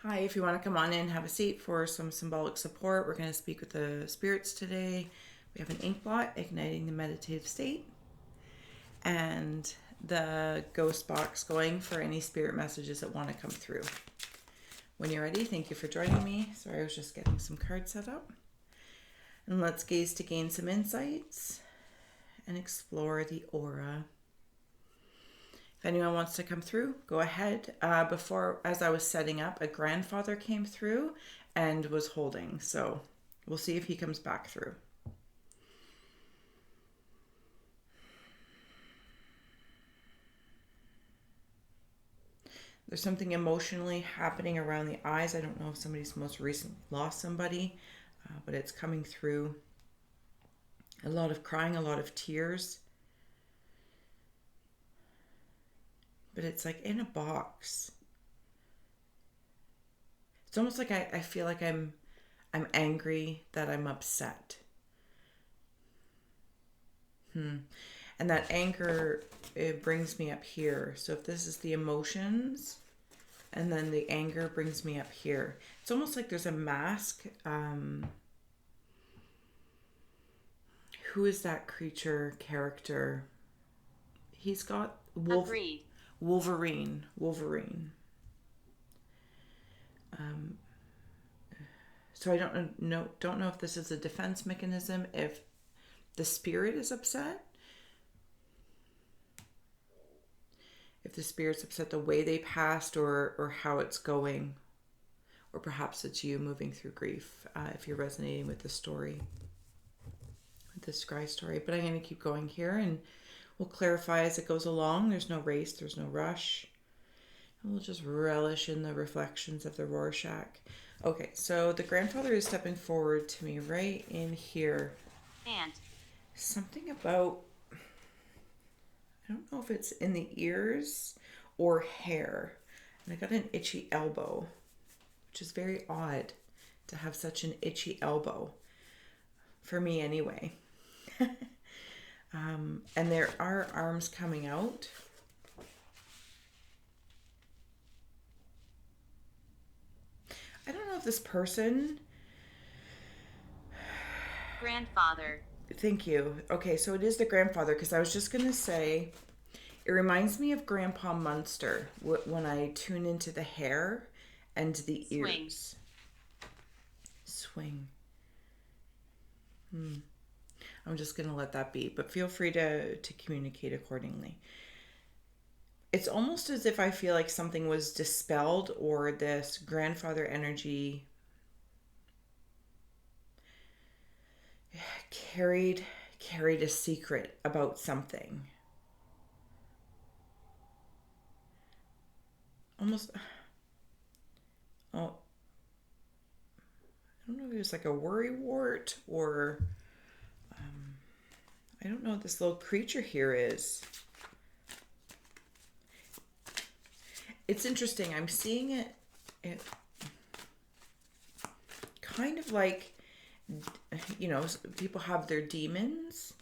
Hi, if you want to come on in, have a seat for some symbolic support. We're going to speak with the spirits today. We have an ink blot, igniting the meditative state, and the ghost box going for any spirit messages that want to come through. When you're ready, thank you for joining me. Sorry, I was just getting some cards set up. And let's gaze to gain some insights and explore the aura. If anyone wants to come through, go ahead. Before, as I was setting up, a grandfather came through and was holding. So we'll see if he comes back through. There's something emotionally happening around the eyes. I don't know if somebody's most recently lost somebody, but it's coming through. A lot of crying, a lot of tears. But it's like in a box. It's almost like I feel like I'm angry that I'm upset. And that anger, it brings me up here. So if this is the emotions, and then the anger brings me up here. It's almost like there's a mask. Who is that creature character? He's got Agreed. Wolverine. So I don't know if this is a defense mechanism, if the spirit is upset. If the spirit's upset the way they passed or how it's going. Or perhaps it's you moving through grief, if you're resonating with the story. With the Scry story. But I'm going to keep going here and we'll clarify as it goes along. There's no race, there's no rush. And we'll just relish in the reflections of the Rorschach. Okay, so the grandfather is stepping forward to me right in here. And Something about, I don't know if it's in the ears or hair. And I got an itchy elbow, which is very odd to have such an itchy elbow. For me anyway. And there are arms coming out. I don't know if this person... grandfather. Thank you. Okay, so it is the grandfather, because I was just going to say, it reminds me of Grandpa Munster when I tune into the hair and the ears. Swing. I'm just going to let that be, but feel free to communicate accordingly. It's almost as if I feel like something was dispelled or this grandfather energy carried a secret about something. Almost, I don't know if it was like a worrywart or I don't know what this little creature here is. It's interesting. I'm seeing it kind of like, people have their demons,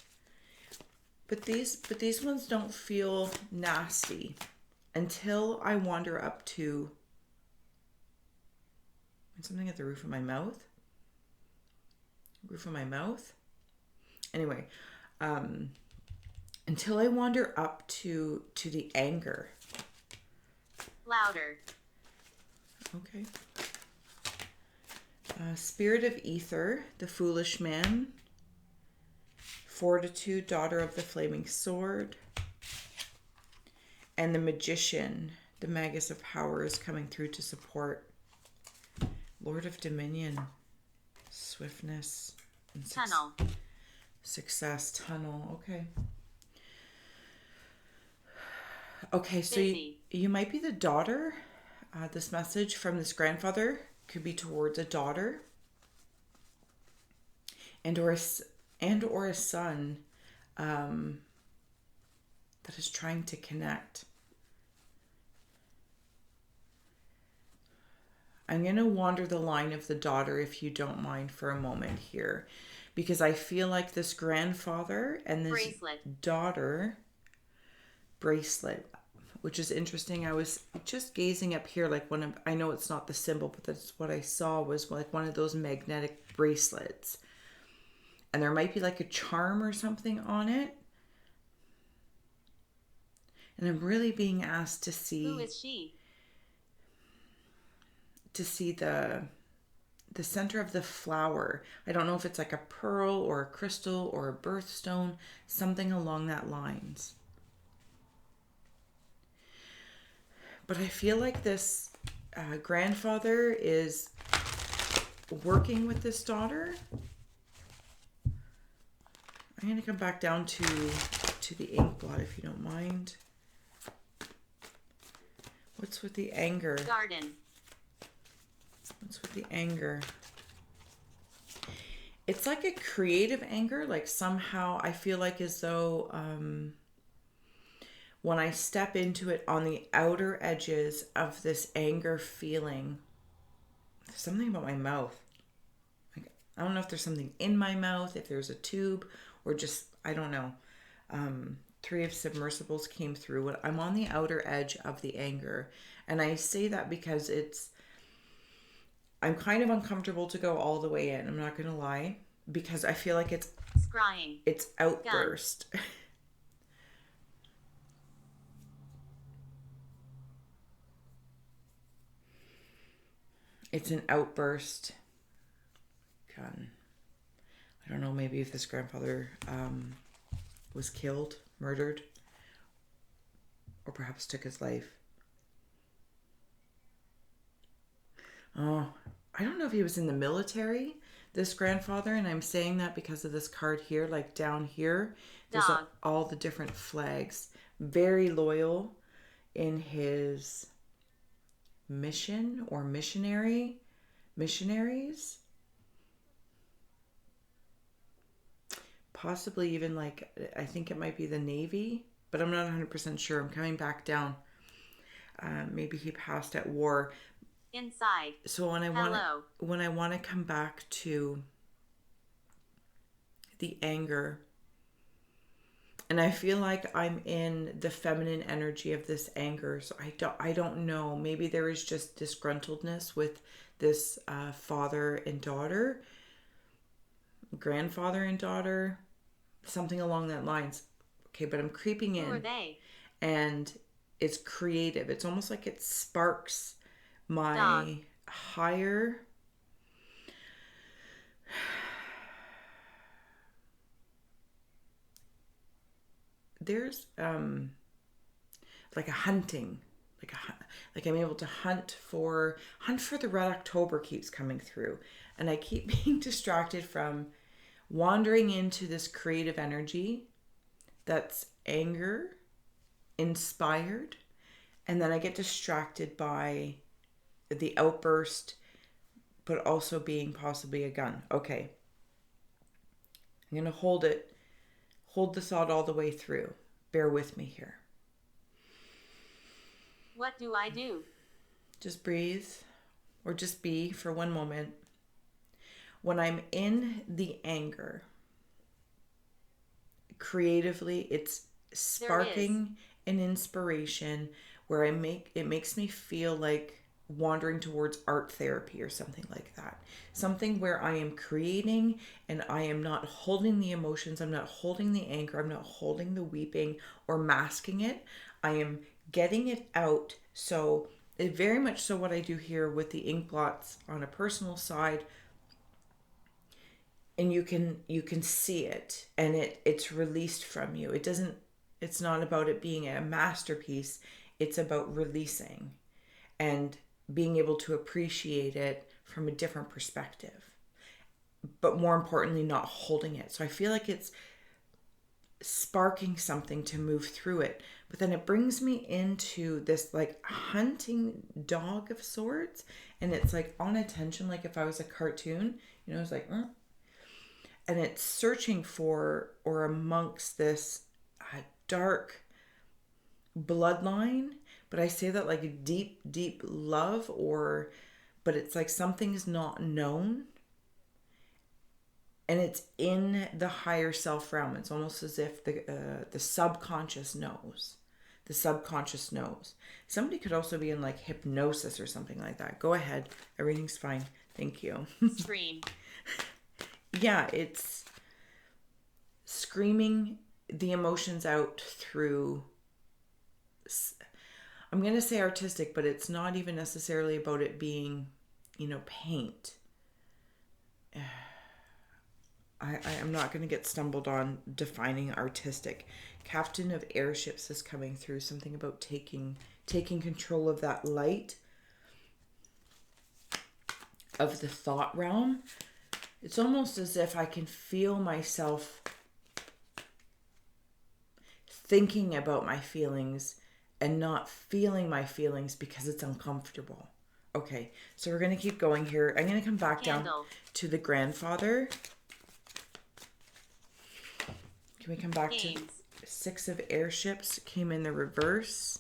but these ones don't feel nasty until I wander up to something at the roof of my mouth. Anyway, until I wander up to the anger. Louder. Okay. Spirit of Ether, the Foolish Man. Fortitude, Daughter of the Flaming Sword. And the Magician, the Magus of Power, is coming through to support. Lord of Dominion. Swiftness. And Tunnel. Success. Tunnel. Okay. Okay, so you might be the daughter. This message from this grandfather could be towards a daughter and or a son that is trying to connect. I'm going to wander the line of the daughter, if you don't mind, for a moment here, because I feel like this grandfather and this Bracelet. daughter... Bracelet. which is interesting. I was just gazing up here, like I know it's not the symbol, but that's what I saw was like one of those magnetic bracelets. And there might be like a charm or something on it. And I'm really being asked to see. Who is she? To see the center of the flower. I don't know if it's like a pearl or a crystal or a birthstone, something along that lines. But I feel like this grandfather is working with this daughter. I'm going to come back down to the ink blot if you don't mind. What's with the anger? Garden. What's with the anger? It's like a creative anger. Like somehow I feel like as though when I step into it on the outer edges of this anger feeling, there's something about my mouth. Like, I don't know if there's something in my mouth, if there's a tube, or just, I don't know. 3 of submersibles came through. I'm on the outer edge of the anger. And I say that because I'm kind of uncomfortable to go all the way in. I'm not going to lie. Because I feel like it's Scrying. It's outburst. It's an outburst. Gun. I don't know, maybe if this grandfather was killed, murdered, or perhaps took his life. Oh, I don't know if he was in the military, this grandfather, and I'm saying that because of this card here, like down here, there's all the different flags. Very loyal in his mission or missionaries. Possibly even like, I think it might be the Navy, but I'm not 100% sure. I'm coming back down. Maybe he passed at war. Inside. So when I want to come back to the anger, and I feel like I'm in the feminine energy of this anger, so I don't know. Maybe there is just disgruntledness with this father and daughter, grandfather and daughter, something along that lines. Okay, but I'm creeping in. Who are they? And it's creative. It's almost like it sparks my Dog. higher there's like a hunting, like I'm able to hunt for the Red October keeps coming through, and I keep being distracted from wandering into this creative energy that's anger inspired, and then I get distracted by the outburst, but also being possibly a gun. Okay, I'm gonna hold the thought all the way through. Bear with me here. What do I do? Just breathe, or just be for one moment. When I'm in the anger, creatively, it's sparking an inspiration where it makes me feel like wandering towards art therapy or something like that. Something where I am creating and I am not holding the emotions, I'm not holding the anger, I'm not holding the weeping or masking it. I am getting it out. So it very much so what I do here with the ink blots on a personal side, and you can see it, and it's released from you. It's not about it being a masterpiece. It's about releasing and being able to appreciate it from a different perspective, but more importantly, not holding it. So I feel like it's sparking something to move through it, but then it brings me into this like hunting dog of sorts, and it's like on attention, like if I was a cartoon, it's like and it's searching for or amongst this dark bloodline. But I say that like a deep love, but it's like something's not known, and it's in the higher self realm. It's almost as if the subconscious knows. The subconscious knows. Somebody could also be in like hypnosis or something like that. Go ahead. Everything's fine. Thank you. Scream. Yeah, it's screaming the emotions out through, I'm going to say artistic, but it's not even necessarily about it being, paint. I'm not going to get stumbled on defining artistic. Captain of airships is coming through. Something about taking control of that light, of the thought realm. It's almost as if I can feel myself thinking about my feelings and not feeling my feelings because it's uncomfortable. Okay, so we're going to keep going here. I'm going to come back down to the grandfather. Can we come back to 6 of airships? Came in the reverse.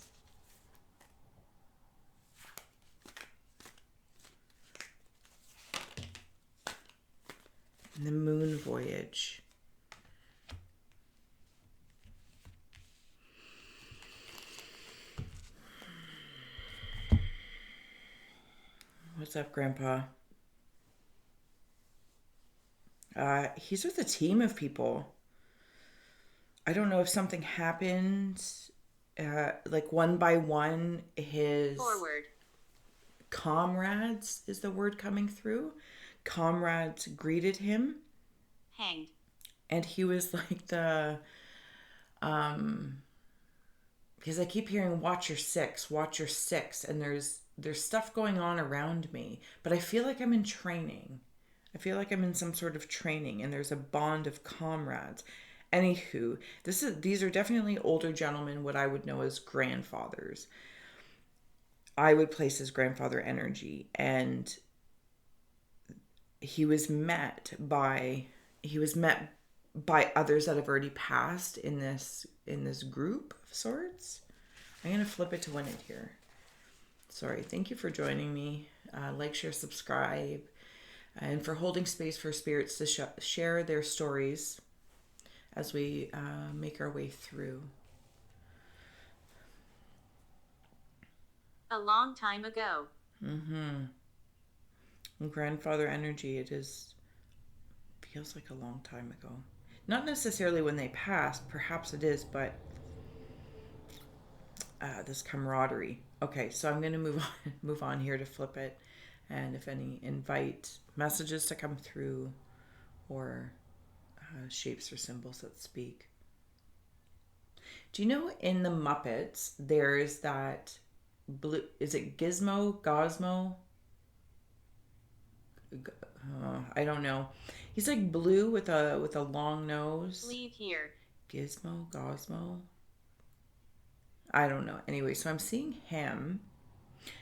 And the moon voyage. What's up, Grandpa? He's with a team of people. I don't know if something happened, like one by one, his Forward. Comrades is the word coming through. Comrades greeted him. Hanged. And he was like because I keep hearing watch your 6, and there's stuff going on around me, but I feel like I'm in training. I feel like I'm in some sort of training, and there's a bond of comrades. Anywho, these are definitely older gentlemen, what I would know as grandfathers. I would place as grandfather energy, and he was met by others that have already passed in this group of sorts. I'm gonna flip it to win it here. Sorry. Thank you for joining me. Like, share, subscribe, and for holding space for spirits to share their stories as we make our way through. A long time ago. Grandfather energy, feels like a long time ago. Not necessarily when they passed, perhaps it is, but this camaraderie. Okay, so I'm going to move on here to flip it, and if any, invite messages to come through, or shapes or symbols that speak. Do you know in the Muppets there's that blue? Is it Gosmo? I don't know. He's like blue with a long nose. Leave here. Gosmo. I don't know. Anyway, so I'm seeing him,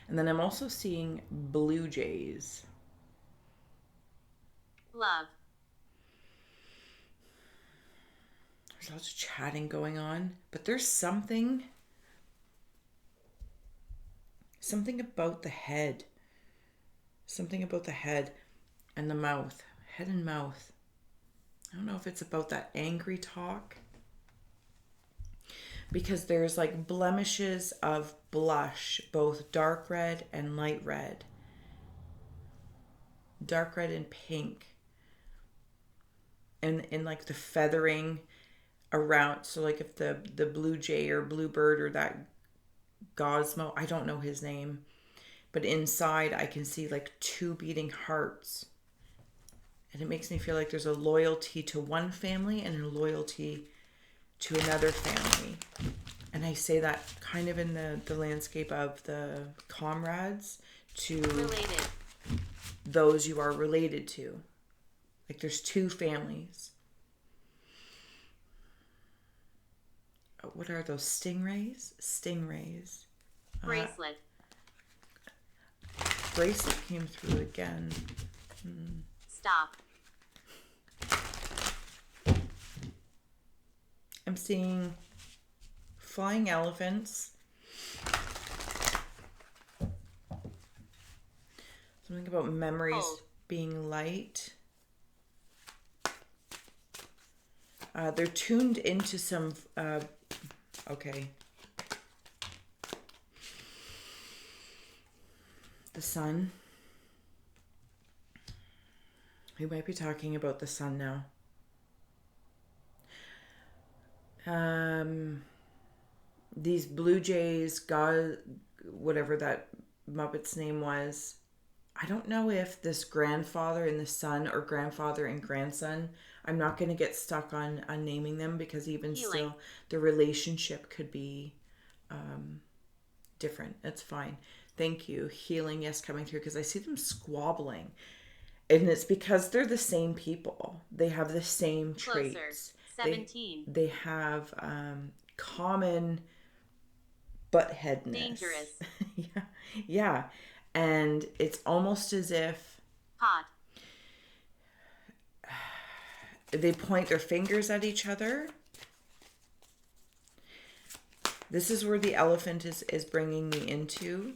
and then I'm also seeing blue jays. Love. There's lots of chatting going on, but there's something about the head. Something about the head and the mouth. Head and mouth. I don't know if it's about that angry talk, because there's like blemishes of blush, both dark red and light red. Dark red and pink. And in like the feathering around, so like if the blue jay or bluebird or that Gosmo, I don't know his name, but inside I can see like 2 beating hearts, and it makes me feel like there's a loyalty to one family and a loyalty to another family. And I say that kind of in the landscape of the comrades to Related. Those you are related to. Like there's 2 families. What are those? Stingrays? Stingrays. Bracelet. Bracelet came through again. Stop. I'm seeing flying elephants. Something about memories being light. They're tuned into some... okay. the sun. We might be talking about the sun now. These Blue Jays, God, whatever that Muppet's name was. I don't know if this grandfather and the son or grandfather and grandson. I'm not going to get stuck on naming them because even still, the relationship could be different. It's fine. Thank you. Healing, yes, coming through because I see them squabbling. And it's because they're the same people. They have the same traits. 17. They have common buttheadness. Dangerous. Yeah. And it's almost as if Hot. They point their fingers at each other. This is where the elephant is bringing me into.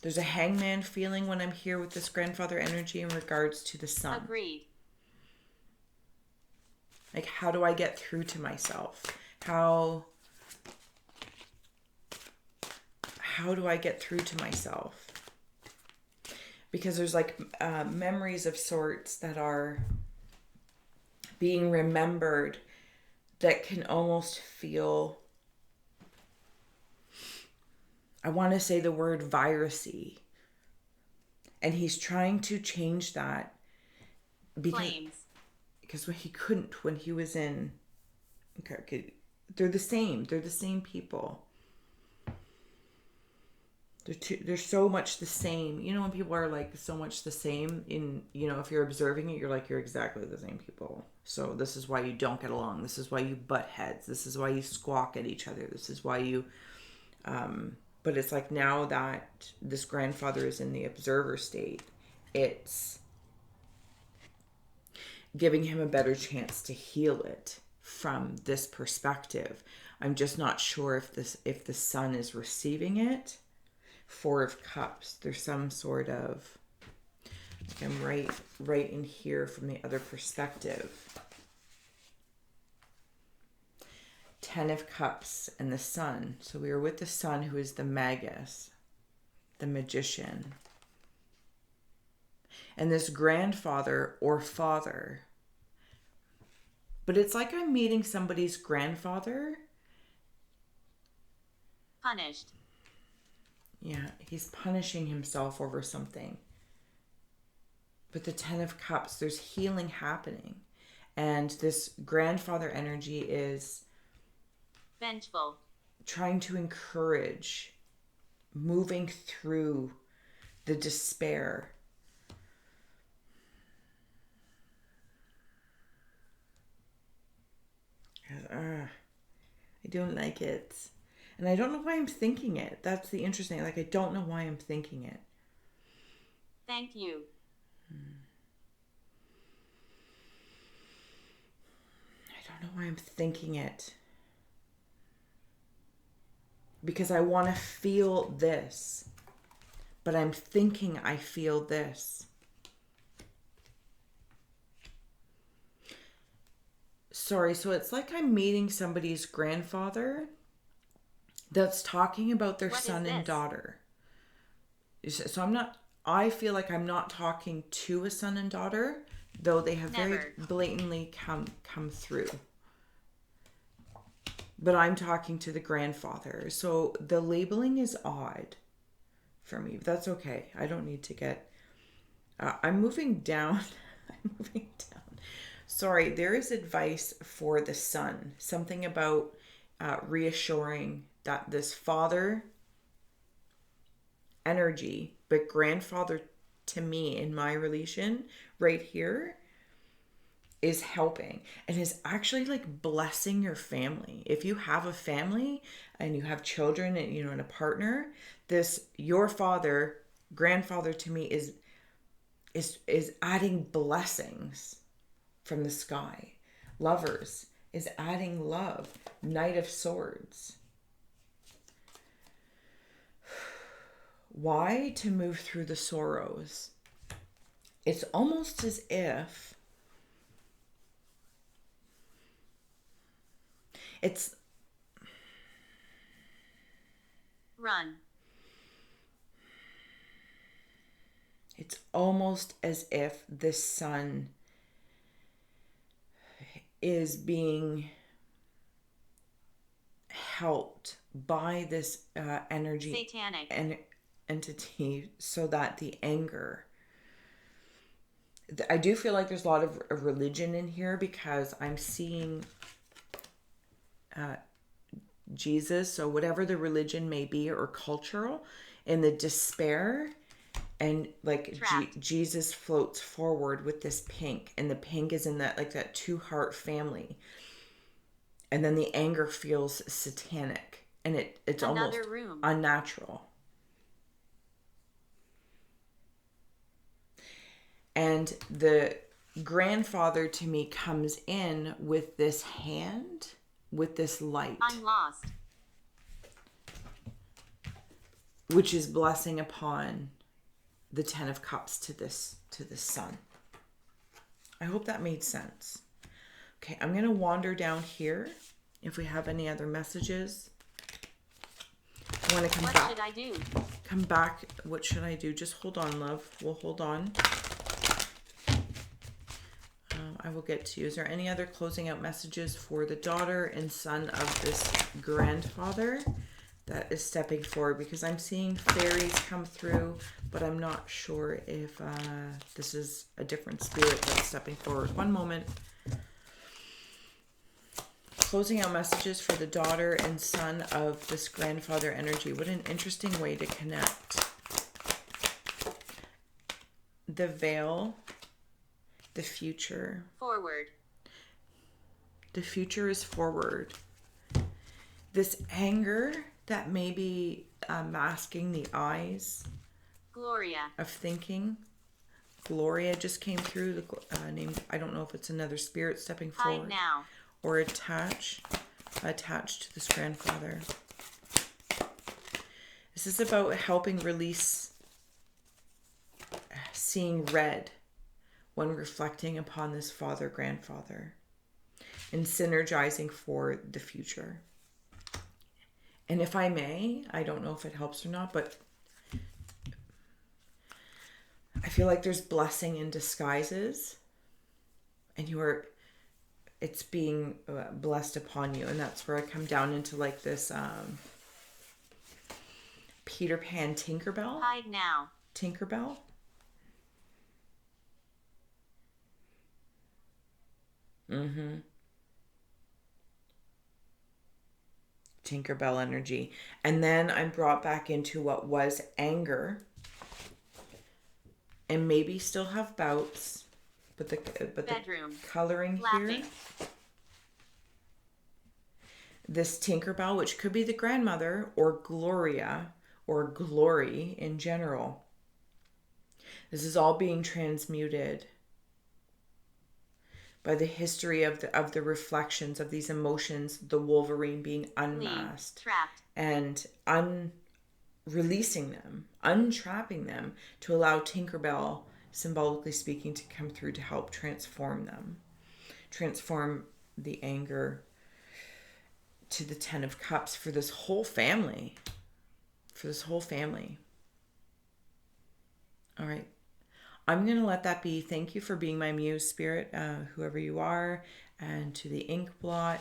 There's a hangman feeling when I'm here with this grandfather energy in regards to the sun. Agreed. Like, how do I get through to myself? How do I get through to myself? Because there's like memories of sorts that are being remembered that can almost feel, I want to say the word virusy. And he's trying to change that because he couldn't when he was in. Okay, they're the same. They're the same people. They're so much the same. You know, when people are like so much the same in, you know, if you're observing it, you're like, you're exactly the same people. So this is why you don't get along. This is why you butt heads. This is why you squawk at each other. This is why you, but it's like now that this grandfather is in the observer state, it's giving him a better chance to heal it from this perspective. I'm just not sure if the son is receiving it. 4 of Cups. There's some sort of, like I'm right in here from the other perspective. 10 of Cups and the Sun. So we are with the Sun, who is the Magus, the magician. And this grandfather or father. But it's like I'm meeting somebody's grandfather. Punished. Yeah, he's punishing himself over something. But the 10 of Cups, there's healing happening. And this grandfather energy is vengeful, trying to encourage moving through the despair. I don't like it. And I don't know why I'm thinking it. That's the interesting. Like, I don't know why I'm thinking it. Thank you. I don't know why I'm thinking it. Because I want to feel this. But I'm thinking I feel this. Sorry, so it's like I'm meeting somebody's grandfather that's talking about their son and daughter. So I feel like I'm not talking to a son and daughter, though they have very blatantly come through. But I'm talking to the grandfather. So the labeling is odd for me. But that's okay. I don't need to get... I'm moving down. I'm moving down. Sorry, there is advice for the son. Something about reassuring that this father energy, but grandfather to me in my relation right here is helping and is actually like blessing your family. If you have a family and you have children and and a partner, your father, grandfather to me is adding blessings from the sky. Lovers is adding love. Knight of Swords. Why? To move through the sorrows. It's almost as if Run. It's almost as if this son is being helped by this energy Satanic. and entity, so that the anger, I do feel like there's a lot of religion in here, because I'm seeing Jesus, so whatever the religion may be, or cultural, in the despair, and like Jesus floats forward with this pink, and the pink is in that, like, that two heart family, and then the anger feels satanic, and it's almost unnatural. And the grandfather to me comes in with this hand, with this light. I'm lost. Which is blessing upon the 10 of Cups to this son. I hope that made sense. Okay, I'm going to wander down here. If we have any other messages. I want to come back. What should I do? Come back. What should I do? Just hold on, love. We'll hold on. I will get to you. Is there any other closing out messages for the daughter and son of this grandfather that is stepping forward? Because I'm seeing fairies come through, but I'm not sure if this is a different spirit that's stepping forward. One moment. Closing out messages for the daughter and son of this grandfather energy. What an interesting way to connect. The veil. The future. Forward. The future is forward. This anger that may be masking the eyes. Gloria. Of thinking. Gloria just came through. The name. I don't know if it's another spirit stepping forward. Hide now. Or attached to this grandfather. This is about helping release seeing red when reflecting upon this father-grandfather and synergizing for the future. And if I may, I don't know if it helps or not, but I feel like there's blessing in disguises, and it's being blessed upon you. And that's where I come down into like this Peter Pan Tinkerbell. Hide now. Tinkerbell. Tinkerbell energy. And then I'm brought back into what was anger, and maybe still have bouts, but the bedroom. coloring Laughing. here. This Tinkerbell, which could be the grandmother or Gloria or glory in general. This is all being transmuted by the history of the reflections of these emotions, the Wolverine being unmasked, trapped, and releasing them, untrapping them to allow Tinkerbell, symbolically speaking, to come through to help transform them, transform the anger to the 10 of Cups for this whole family, All right. I'm going to let that be. Thank you for being my muse, spirit, whoever you are, and to the ink blot.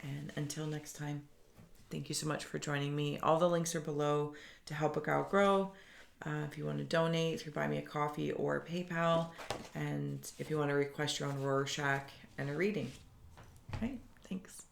And until next time, thank you so much for joining me. All the links are below to help a girl grow. If you want to donate, if you buy me a coffee or PayPal, and if you want to request your own Rorschach and a reading. Okay, thanks.